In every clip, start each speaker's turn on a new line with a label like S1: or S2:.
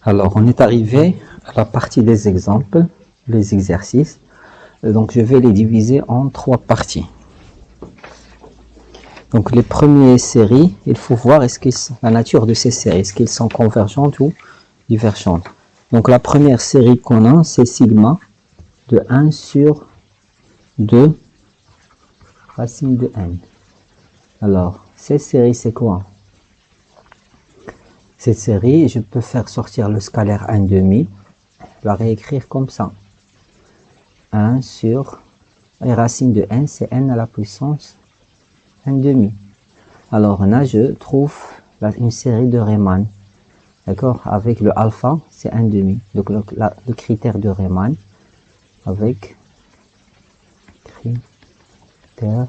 S1: Alors, on est arrivé à la partie des exemples, les exercices. Donc, je vais les diviser en trois parties. Donc, les premières séries, il faut voir la nature de ces séries. Est-ce qu'elles sont convergentes ou divergentes? Donc, la première série qu'on a, c'est sigma de 1 sur 2 racine de n. Alors, cette série, c'est quoi? Cette série, je peux faire sortir le scalaire 1/2, la réécrire comme ça. 1 sur, et racine de n, c'est n à la puissance 1/2. Alors là, je trouve une série de Riemann. D'accord? Avec le alpha, c'est 1/2. Donc le critère de Riemann, avec critère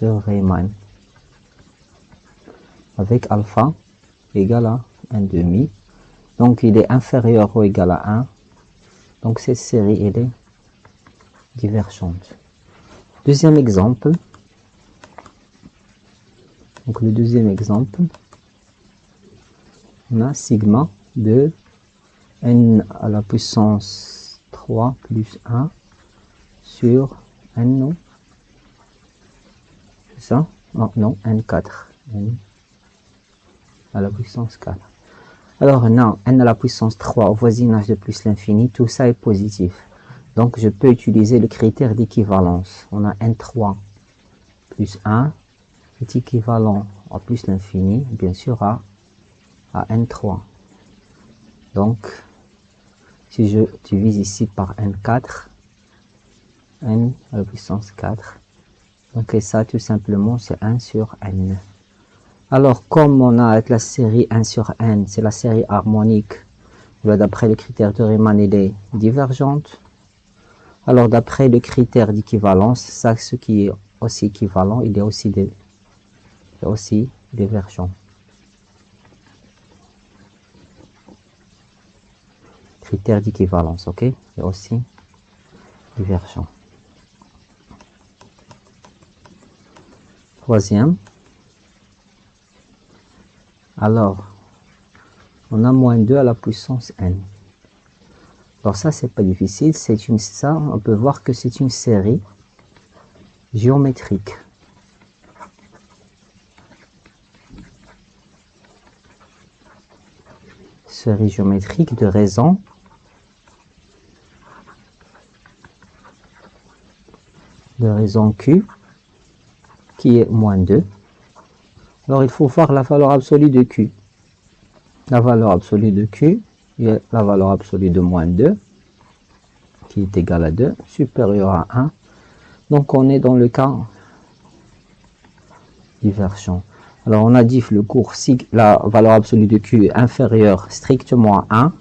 S1: de Riemann, avec alpha égale à 1/2. Donc il est inférieur ou égal à 1. Donc cette série, elle est divergente. Deuxième exemple. Donc le deuxième exemple, on a sigma de n à la puissance 3 plus 1 sur n, non? C'est ça? Oh, non, n4. N à la puissance 4. Alors non, n à la puissance 3 au voisinage de plus l'infini, tout ça est positif. Donc je peux utiliser le critère d'équivalence. On a n3 plus 1 est équivalent à plus l'infini, bien sûr à n3. Donc si je divise ici par n4, n à la puissance 4, donc et ça tout simplement c'est 1 sur n. Alors comme on a avec la série 1 sur n, c'est la série harmonique, d'après le critère de Riemann elle est divergente. Alors d'après le critère d'équivalence, ça ce qui est aussi équivalent, il est aussi divergent. Critère d'équivalence, ok? Et aussi divergent. Troisième. Alors, on a moins 2 à la puissance n. Alors ça, c'est pas difficile. Ça, on peut voir que c'est une série géométrique. Série géométrique de raison Q qui est moins 2. Alors il faut voir la valeur absolue de Q. La valeur absolue de Q est la valeur absolue de moins 2 qui est égale à 2, supérieur à 1. Donc on est dans le cas divergent. Alors on a dit le cours, si la valeur absolue de Q est inférieure strictement à 1,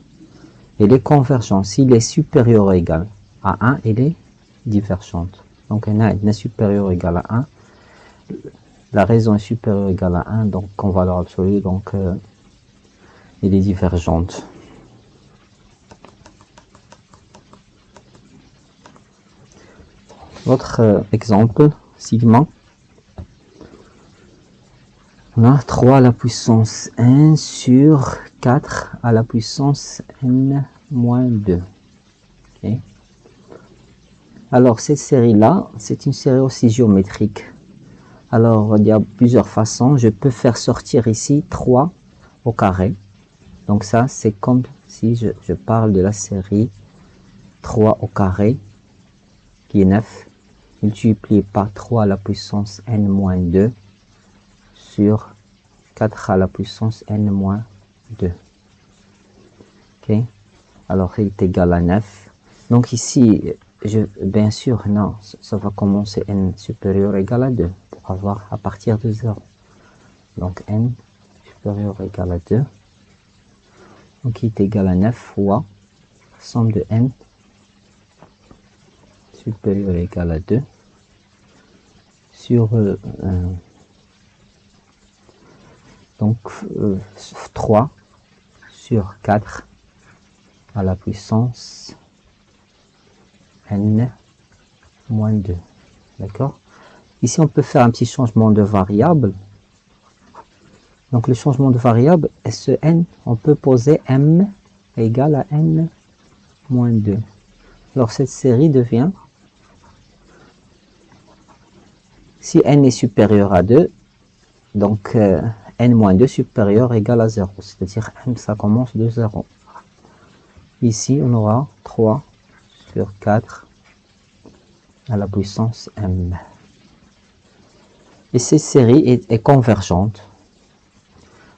S1: elle est convergente. S'il est supérieur ou égal à 1, elle est divergente. Donc n est supérieur ou égal à 1. La raison est supérieure ou égale à 1, donc en valeur absolue, donc elle est divergente. Autre exemple, sigma. On a 3 à la puissance n sur 4 à la puissance n moins 2. Okay. Alors cette série-là, c'est une série aussi géométrique. Alors il y a plusieurs façons. Je peux faire sortir ici 3 au carré. Donc ça, c'est comme si je parle de la série 3 au carré, qui est 9, multiplié par 3 à la puissance n moins 2 sur 4 à la puissance n moins 2. Ok. Alors il est égal à 9. Donc ici, bien sûr, non, ça va commencer n supérieur ou égal à 2 pour avoir à partir de 0. Donc n supérieur ou égal à 2. Donc il est égal à 9 fois somme de n supérieur ou égal à 2 sur donc 3 sur 4 à la puissance n moins 2. D'accord? Ici, on peut faire un petit changement de variable. Donc le changement de variable, ce n, on peut poser m égale à n moins 2. Alors cette série devient, si n est supérieur à 2, donc n moins 2 supérieur égale à 0, c'est-à-dire m ça commence de 0. Ici on aura 3 sur 4 à la puissance m. Et cette série est convergente.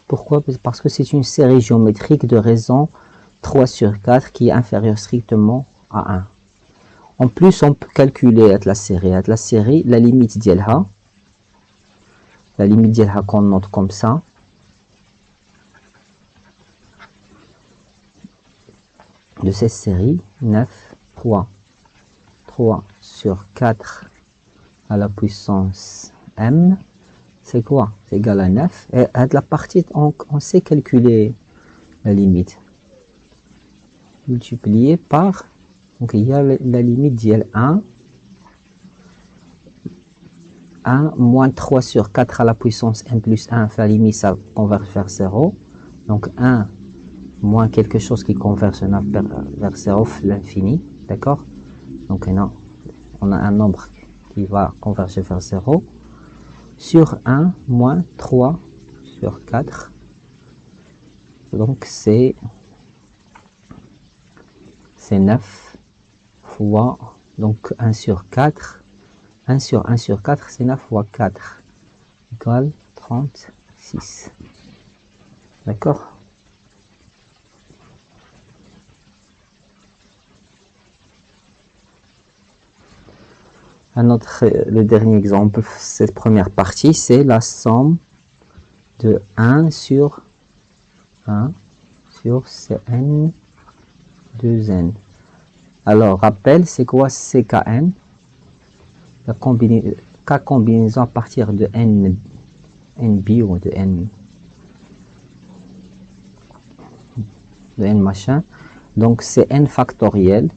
S1: Pourquoi? Parce que c'est une série géométrique de raison 3 sur 4 qui est inférieure strictement à 1. En plus, on peut calculer la série. La limite d'Yelha, qu'on note comme ça, de cette série, 9 fois 3 sur 4 à la puissance m, c'est quoi? C'est égal à 9. Et à la partie, on sait calculer la limite. Multiplié par, donc il y a la limite d'IL 1 moins 3 sur 4 à la puissance n plus 1, la limite ça converge vers 0. Donc 1 moins quelque chose qui converge vers 0, l'infini, d'accord? Donc on a un nombre qui va converger vers 0, sur 1 moins 3 sur 4. Donc c'est 9 fois, donc 1 sur 4. 1 sur 1 sur 4, c'est 9 fois 4, égale 36. D'accord? Le dernier exemple, cette première partie, c'est la somme de 1 sur Cn 2n. Alors, rappel, c'est quoi CKn? La combinaison à partir de nb ou de n machin. Donc, c'est n factoriel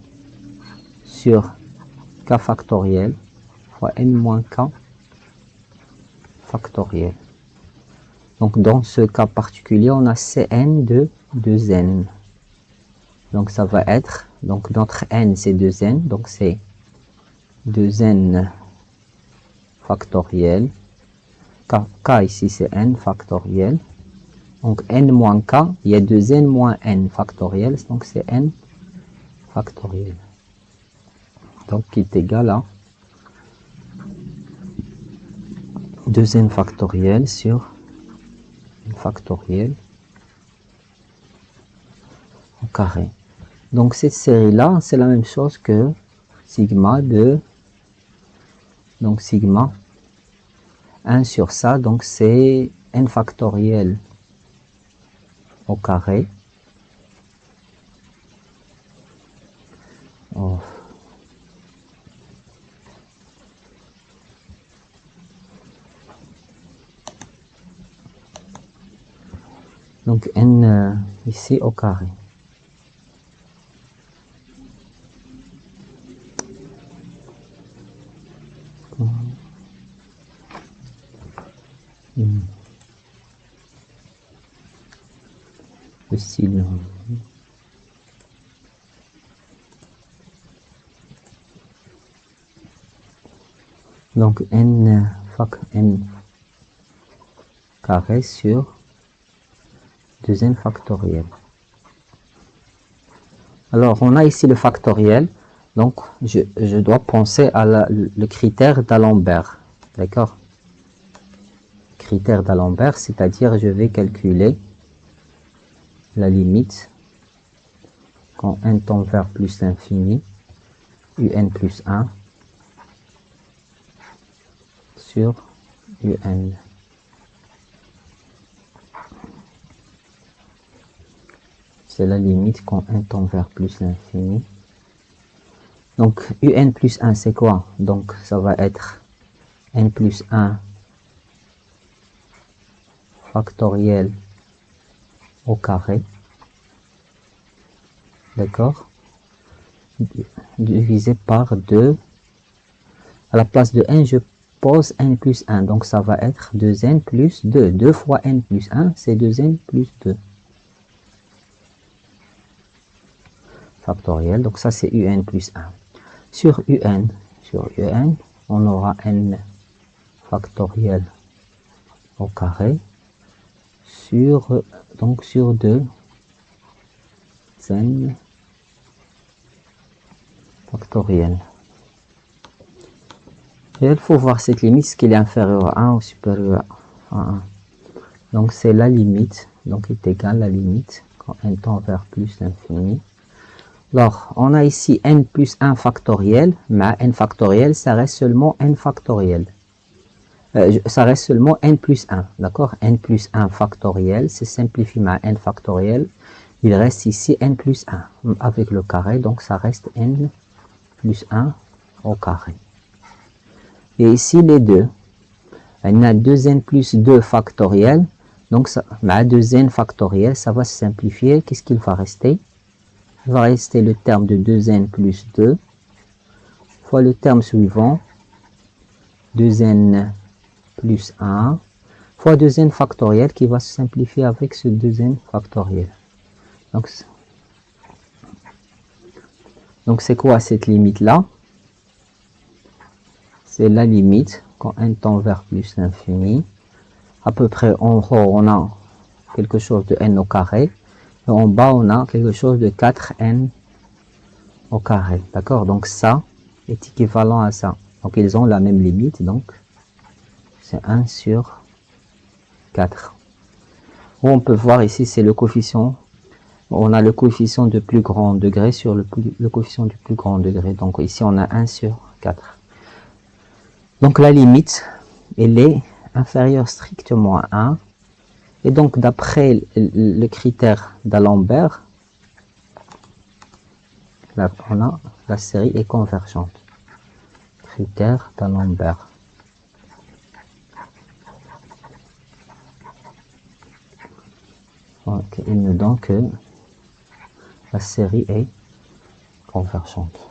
S1: sur k factoriel fois n moins k factoriel. Donc dans ce cas particulier, on a Cn de 2n. Donc ça va être, donc notre n c'est 2n, donc c'est 2n factoriel. K ici c'est n factoriel. Donc n moins k, il y a 2n moins n factoriel, donc c'est n factoriel. Donc qui est égal à 2n factoriel sur n factoriel au carré. Donc cette série là, c'est la même chose que sigma de, donc sigma 1 sur ça, donc c'est n factoriel au carré. Oh. Donc n ici au carré. Le style. Donc n carré sur 2n factoriel. Alors on a ici le factoriel, donc je dois penser à le critère d'Alembert, d'accord? Critère d'Alembert, c'est-à-dire je vais calculer la limite quand n tend vers plus l'infini, un plus 1 sur un. C'est la limite quand n tend vers plus l'infini. Donc un plus 1 c'est quoi? Donc ça va être n plus 1 factoriel au carré, d'accord, divisé par 2. À la place de n, je pose n plus 1. Donc ça va être 2n plus 2. 2 fois n plus 1, c'est 2n plus 2. Factoriel. Donc ça, c'est un plus 1. Sur un, on aura n factoriel au carré sur, donc sur 2 n factoriel. Et il faut voir cette limite, ce qu'il est inférieur à 1 ou supérieur à 1. Donc c'est la limite, donc est égal à la limite quand n tend vers plus l'infini. Alors, on a ici n plus 1 factoriel, mais n factoriel, ça reste seulement n factoriel. Ça reste seulement n plus 1, d'accord? N plus 1 factoriel, c'est simplifié à n factoriel. Il reste ici n plus 1 avec le carré, donc ça reste n plus 1 au carré. Et ici, les deux. On a 2n plus 2 factoriel. Donc, ça, 2n factoriel, ça va se simplifier. Qu'est-ce qu'il va rester? Il va rester le terme de 2n plus 2 fois le terme suivant, 2n plus 1 fois 2n factoriel qui va se simplifier avec ce 2n factoriel. Donc c'est quoi cette limite-là? C'est la limite quand n tend vers plus l'infini. À peu près en haut, on a quelque chose de n au carré. Et en bas, on a quelque chose de 4n au carré. D'accord? Donc ça est équivalent à ça. Donc ils ont la même limite. Donc c'est 1 sur 4. Où on peut voir ici, c'est le coefficient. On a le coefficient de plus grand degré sur le coefficient du plus grand degré. Donc ici, on a 1 sur 4. Donc la limite, elle est inférieure strictement à 1. Et donc d'après le critère d'Alembert, on a la série est convergente. Critère d'Alembert. Donc il nous donne que la série est convergente.